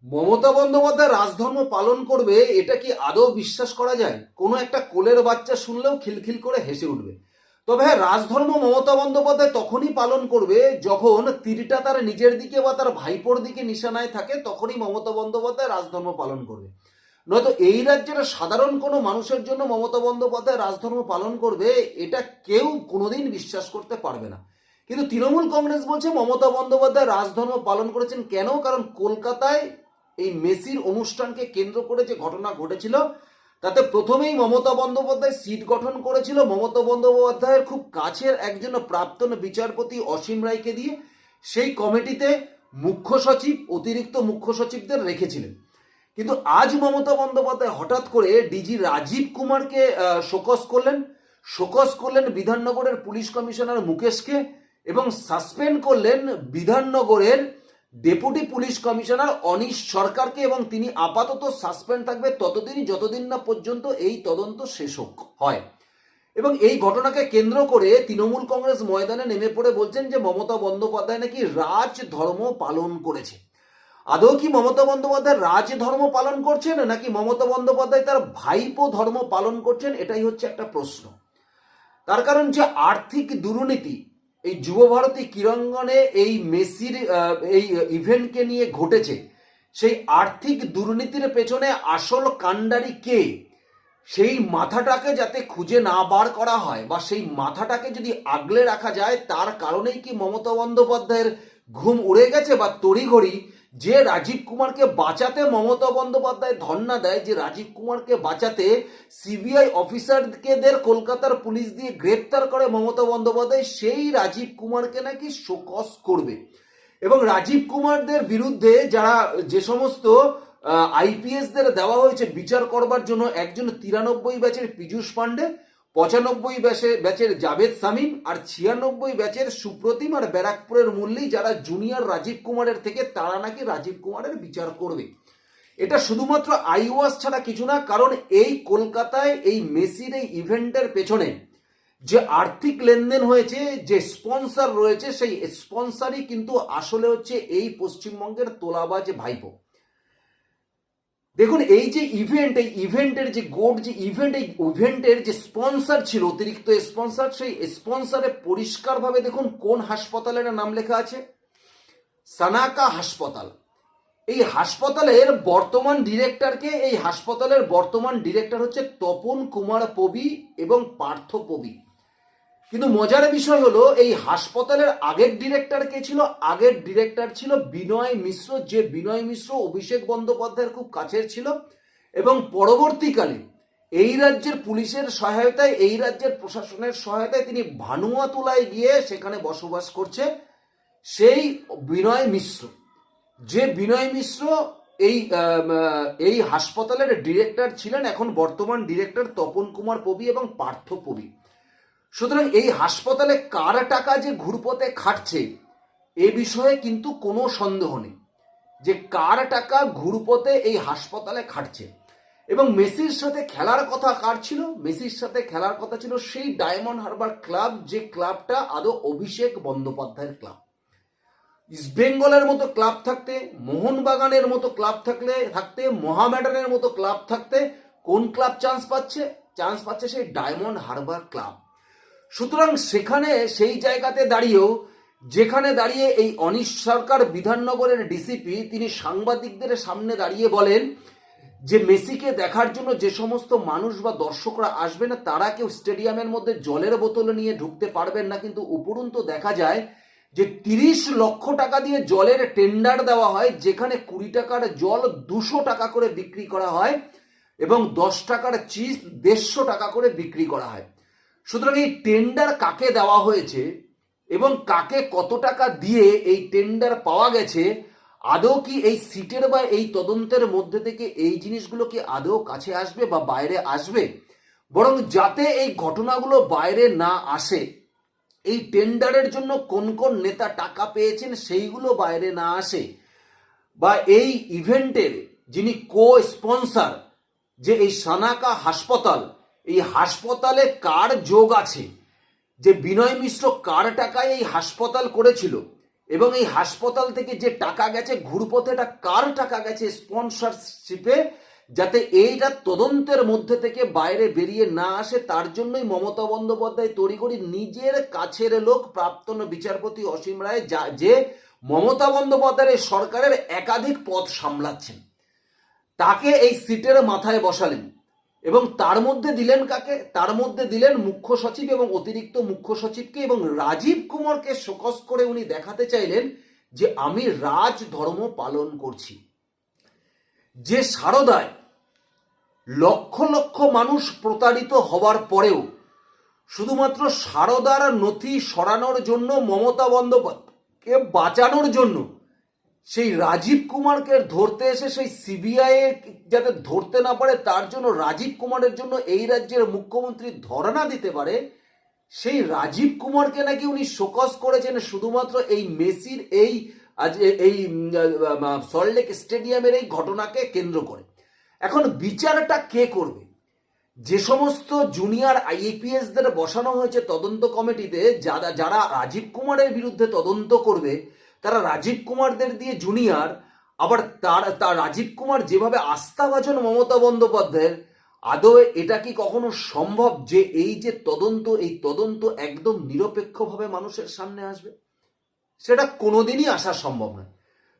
মমতা বন্দ্যোপাধ্যায় রাজধর্ম পালন করবে, এটা কি আদৌ বিশ্বাস করা যায়? কোনো একটা কোলের বাচ্চা শুনলেও খিলখিল করে হেসে উঠবে। তবে হ্যাঁ, রাজধর্ম মমতা বন্দ্যোপাধ্যায় তখনই পালন করবে যখন তীরটা তার নিজের দিকে বা তার ভাইপোর দিকে নিশানায় থাকে, তখনই মমতা বন্দ্যোপাধ্যায় রাজধর্ম পালন করবে। নয়তো এই রাজ্যের সাধারণ কোনো মানুষের জন্য মমতা বন্দ্যোপাধ্যায় রাজধর্ম পালন করবে, এটা কেউ কোনোদিন বিশ্বাস করতে পারবে না। কিন্তু তৃণমূল কংগ্রেস বলছে মমতা বন্দ্যোপাধ্যায় রাজধর্ম পালন করেছেন। কেন? কারণ কলকাতায় এই মেসির অনুষ্ঠানকে কেন্দ্র করে যে ঘটনা ঘটেছিল, তাতে প্রথমেই মমতা বন্দ্যোপাধ্যায় সিট গঠন করেছিল মমতা বন্দ্যোপাধ্যায়ের খুব কাছের একজন প্রাক্তন বিচারপতি অসীম রায়কে দিয়ে। সেই কমিটিতে মুখ্য সচিব, অতিরিক্ত মুখ্য সচিবদের রেখেছিলেন। কিন্তু আজ মমতা বন্দ্যোপাধ্যায় হঠাৎ করে ডিজি রাজীব কুমারকে শোকজ করলেন বিধাননগরের পুলিশ কমিশনার মুকেশকে, এবং সাসপেন্ড করলেন বিধাননগরের ডেপুটি পুলিশ কমিশনার অনিশ সরকারকে, এবং তিনি আপাতত সাসপেন্ড থাকবে ততদিনই যতদিন না পর্যন্ত এই তদন্ত শেষ হয়। এবং এই ঘটনাকে কেন্দ্র করে তৃণমূল কংগ্রেস ময়দানে নেমে পড়ে বলছেন যে মমতা বন্দ্যোপাধ্যায় নাকি রাজধর্ম পালন করেছে। আদৌ কি মমতা বন্দ্যোপাধ্যায় রাজধর্ম পালন করছেন, নাকি মমতা বন্দ্যোপাধ্যায় তার ভাইপো ধর্ম পালন করছেন? এটাই হচ্ছে একটা প্রশ্ন। তার কারণ যে আর্থিক দুর্নীতি এই যুবভারতী ক্রীড়াঙ্গনে এই মেসির এই ইভেন্টকে নিয়ে ঘটেছে, সেই আর্থিক দুর্নীতির পেছনে আসল কাণ্ডারি কে, সেই মাথাটাকে যাতে খুঁজে না বার করা হয়, বা সেই মাথাটাকে যদি আগলে রাখা যায়, তার কারণেই কি মমতা বন্দ্যোপাধ্যায়ের ঘুম উড়ে গেছে, বা তড়িঘড়ি যে রাজীব কুমারকে বাঁচাতে মমতা বন্দ্যোপাধ্যায় ধর্ণা দেয়, যে রাজীব কুমারকে বাঁচাতে সিবিআই অফিসারদের কলকাতার পুলিশ দিয়ে গ্রেপ্তার করে মমতা বন্দ্যোপাধ্যায়, সেই রাজীব কুমারকে নাকি শোকজ করবে। এবং রাজীব কুমারদের বিরুদ্ধে যারা যে সমস্ত আইপিএসদের দেওয়া হয়েছে বিচার করবার জন্য, একজন 93 ব্যাচের পীযূষ পান্ডে, 95 ব্যাচের জাভেদ শামীম, আর 96 ব্যাচের সুপ্রতিম আর ব্যারাকপুরের মুরলী, যারা জুনিয়র রাজীব কুমারের থেকে, তারা নাকি রাজীব কুমারের বিচার করবে। এটা শুধুমাত্র আইওয়াস ছাড়া কিছু না। কারণ এই কলকাতায় এই মেসির এই ইভেন্টের পেছনে যে আর্থিক লেনদেন হয়েছে, যে স্পন্সর রয়েছে, সেই স্পন্সরই কিন্তু আসলে হচ্ছে এই পশ্চিমবঙ্গের তোলাবাজ ভাইপো। দেখুন, এই যে ইভেন্ট, এই ইভেন্টের যে গোট যে ইভেন্ট, এই ইভেন্টের যে স্পন্সর ছিল, অতিরিক্ত স্পন্সর, সেই স্পন্সরে পরিষ্কারভাবে দেখুন কোন হাসপাতালের নাম লেখা আছে, সানাকা হাসপাতাল। এই হাসপাতালের বর্তমান ডিরেক্টরকে, এই হাসপাতালের বর্তমান ডিরেক্টর হচ্ছে তপন কুমার পবি এবং পার্থ পবি। কিন্তু মজার বিষয় হলো, এই হাসপাতালের আগের ডিরেক্টর কে ছিল? আগের ডিরেক্টর ছিল বিনয় মিশ্র, যে বিনয় মিশ্র অভিষেক বন্দ্যোপাধ্যায়ের খুব কাছের ছিল, এবং পরবর্তীকালে এই রাজ্যের পুলিশের সহায়তায়, এই রাজ্যের প্রশাসনের সহায়তায় তিনি ভানুয়াতুলায় গিয়ে সেখানে বসবাস করছে। সেই বিনয় মিশ্র, যে বিনয় মিশ্র এই হাসপাতালের ডিরেক্টর ছিলেন, এখন বর্তমান ডিরেক্টর তপন কুমার পবি এবং পার্থ পবি। সুতরাং এই হাসপাতালে কার টাকা যে ঘুরপথে খাটছে, এ বিষয়ে কিন্তু কোনো সন্দেহ নেই যে কার টাকা ঘুরপথে এই হাসপাতালে খাটছে। এবং মেসির সাথে খেলার কথা কার ছিল? মেসির সাথে খেলার কথা ছিল সেই ডায়মন্ড হারবার ক্লাব, যে ক্লাবটা আদৌ অভিষেক বন্দ্যোপাধ্যায়ের ক্লাব। ইস্ট বেঙ্গলের মতো ক্লাব থাকতে, মোহনবাগানের মতো ক্লাব থাকতে, মোহামেডানের মতো ক্লাব থাকতে, কোন ক্লাব চান্স পাচ্ছে? চান্স পাচ্ছে সেই ডায়মন্ড হারবার ক্লাব। সুতরাং সেখানে, সেই জায়গাতে দাঁড়িয়েও, যেখানে দাঁড়িয়ে এই অনিশ সরকার বিধাননগরের ডিসিপি, তিনি সাংবাদিকদের সামনে দাঁড়িয়ে বলেন যে মেসিকে দেখার জন্য যে সমস্ত মানুষ বা দর্শকরা আসবেন, তারা কেউ স্টেডিয়ামের মধ্যে জলের বোতল নিয়ে ঢুকতে পারবেন না। কিন্তু উপরন্তু দেখা যায় যে 30 লক্ষ টাকা দিয়ে জলের টেন্ডার দেওয়া হয়, যেখানে 20 টাকার জল 200 টাকা করে বিক্রি করা হয়, এবং 10 টাকার চিজ 150 টাকা করে বিক্রি করা হয়। সুতরাং এই টেন্ডার কাকে দেওয়া হয়েছে এবং কাকে কত টাকা দিয়ে এই টেন্ডার পাওয়া গেছে, আদৌ কি এই সিটের বা এই তদন্তের মধ্যে থেকে এই জিনিসগুলো কি আদৌ কাছে আসবে বা বাইরে আসবে? বরং যাতে এই ঘটনাগুলো বাইরে না আসে, এই টেন্ডারের জন্য কোন কোন নেতা টাকা পেয়েছেন সেইগুলো বাইরে না আসে, বা এই ইভেন্টের যিনি কো স্পন্সর, যে এই সানাকা হাসপাতাল, এই হাসপাতালে কার যোগ আছে, যে বিনয় মিশ্র কার টাকায় এই হাসপাতাল করেছিল, এবং এই হাসপাতাল থেকে যে টাকা গেছে ঘুরপথে, এটা কার টাকা গেছে স্পন্সরশিপে, যাতে এইটা তদন্তের মধ্যে থেকে বাইরে বেরিয়ে না আসে, তার জন্যই মমতা বন্দ্যোপাধ্যায় তড়িঘড়ি নিজের কাছের লোক প্রাক্তন বিচারপতি অসীম রায়, যে মমতা বন্দ্যোপাধ্যায়ের সরকারের একাধিক পদ সামলাচ্ছেন, তাকে এই সিটের মাথায় বসালেন এবং তার মধ্যে দিলেন কাকে? তার মধ্যে দিলেন মুখ্য সচিব এবং অতিরিক্ত মুখ্য সচিবকে, এবং রাজীব কুমারকে শোকজ করে উনি দেখাতে চাইলেন যে আমি রাজধর্ম পালন করছি। যে সারদায় লক্ষ লক্ষ মানুষ প্রতারিত হওয়ার পরেও শুধুমাত্র সারদার নথি সরানোর জন্য, মমতা বন্দ্যোপাধ্যায়কে বাঁচানোর জন্য সেই রাজীব কুমারকে ধরতে এসে সেই সিবিআই যাতে ধরতে না পারে, তার জন্য রাজীব কুমারের জন্য এই রাজ্যের মুখ্যমন্ত্রী ধর্ণা দিতে পারে, সেই রাজীব কুমারকে নাকি উনি শোকজ করেছেন শুধুমাত্র এই মেসির এই সল্টলেক স্টেডিয়ামের এই ঘটনাকে কেন্দ্র করে। এখন বিচারটা কে করবে? যে সমস্ত জুনিয়র আইপিএসদের বসানো হয়েছে তদন্ত কমিটিতে, যারা রাজীব কুমারের বিরুদ্ধে তদন্ত করবে, তারা রাজীব কুমারদের দিয়ে জুনিয়র, আবার তার রাজীব কুমার যেভাবে আস্থাভাজন মমতা বন্দ্যোপাধ্যায়ের, আদৌ এটা কি কখনো সম্ভব যে এই যে তদন্ত, এই তদন্ত একদম নিরপেক্ষভাবে মানুষের সামনে আসবে? সেটা কোনোদিনই আসা সম্ভব নয়।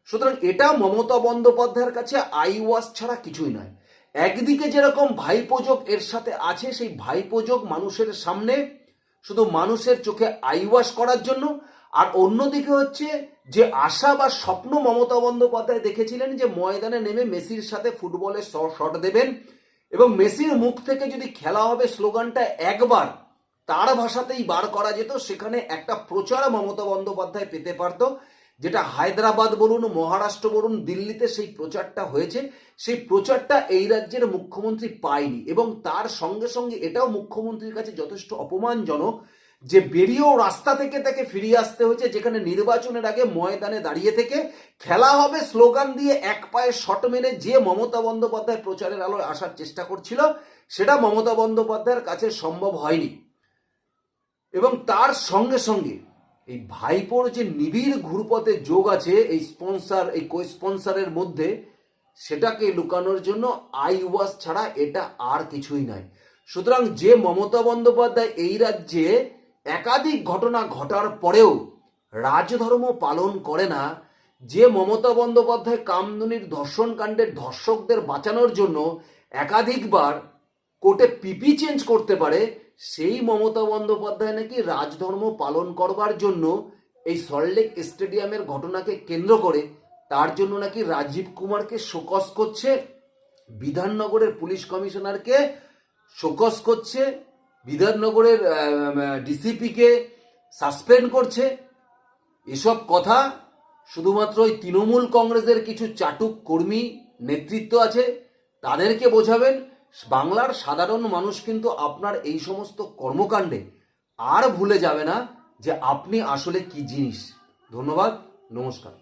সুতরাং এটা মমতা বন্দ্যোপাধ্যায়ের কাছে আই ওয়াশ ছাড়া কিছুই নয়। একদিকে যেরকম ভাইপোযোগ এর সাথে আছে, সেই ভাইপোযোগ মানুষের সামনে শুধু মানুষের চোখে আই ওয়াশ করার জন্য, আর অন্যদিকে হচ্ছে যে আশা বা স্বপ্ন মমতা বন্দ্যোপাধ্যায় দেখেছিলেন যে ময়দানে নেমে মেসির সাথে ফুটবলের শট দেবেন এবং মেসির মুখ থেকে যদি খেলা হবে স্লোগানটা একবার তার ভাষাতেই বার করা যেত, সেখানে একটা প্রচার মমতা বন্দ্যোপাধ্যায় পেতে পারত, যেটা হায়দ্রাবাদ বলুন, মহারাষ্ট্র বলুন, দিল্লিতে সেই প্রচারটা হয়েছে। সেই প্রচারটা এই রাজ্যের মুখ্যমন্ত্রী পায়নি, এবং তার সঙ্গে সঙ্গে এটাও মুখ্যমন্ত্রীর কাছে যথেষ্ট অপমানজনক যে বেরিয়েও রাস্তা থেকে তাকে ফিরিয়ে আসতে হয়েছে, যেখানে নির্বাচনের আগে ময়দানে দাঁড়িয়ে থেকে খেলা হবে স্লোগান দিয়ে এক পায়ে শট মেরে যে মমতা বন্দ্যোপাধ্যায় প্রচারের আলোয় আসার চেষ্টা করছিল, সেটা মমতা বন্দ্যোপাধ্যায়ের কাছে সম্ভব হয়নি। এবং তার সঙ্গে সঙ্গে এই ভাইপোর যে নিবিড় ঘুরপথে যোগ আছে এই স্পন্সর, এই কো স্পন্সরের মধ্যে, সেটাকে লুকানোর জন্য আই ওয়াশ ছাড়া এটা আর কিছুই নয়। সুতরাং যে মমতা বন্দ্যোপাধ্যায় এই রাজ্যে একাধিক ঘটনা ঘটার পরেও রাজধর্ম পালন করে না, যে মমতা বন্দ্যোপাধ্যায় কামদুনির ধর্ষণ কাণ্ডের ধর্ষকদের বাঁচানোর জন্য একাধিকবার কোর্টে পিপি চেঞ্জ করতে পারে, সেই মমতা বন্দ্যোপাধ্যায় নাকি রাজধর্ম পালন করবার জন্য এই সল্টলেক স্টেডিয়ামের ঘটনাকে কেন্দ্র করে তার জন্য নাকি রাজীব কুমারকে শোকজ করছে, বিধাননগরের পুলিশ কমিশনারকে শোকজ করছে, বিধাননগরের ডিসিপিকে সাসপেন্ড করছে। এসব কথা শুধুমাত্র ওই তৃণমূল কংগ্রেসের কিছু চাটুক কর্মী নেতৃত্ব আছে, তাদেরকে বোঝাবেন। বাংলার সাধারণ মানুষ কিন্তু আপনার এই সমস্ত কর্মকাণ্ডে আর ভুলে যাবে না যে আপনি আসলে কি জিনিস। ধন্যবাদ, নমস্কার।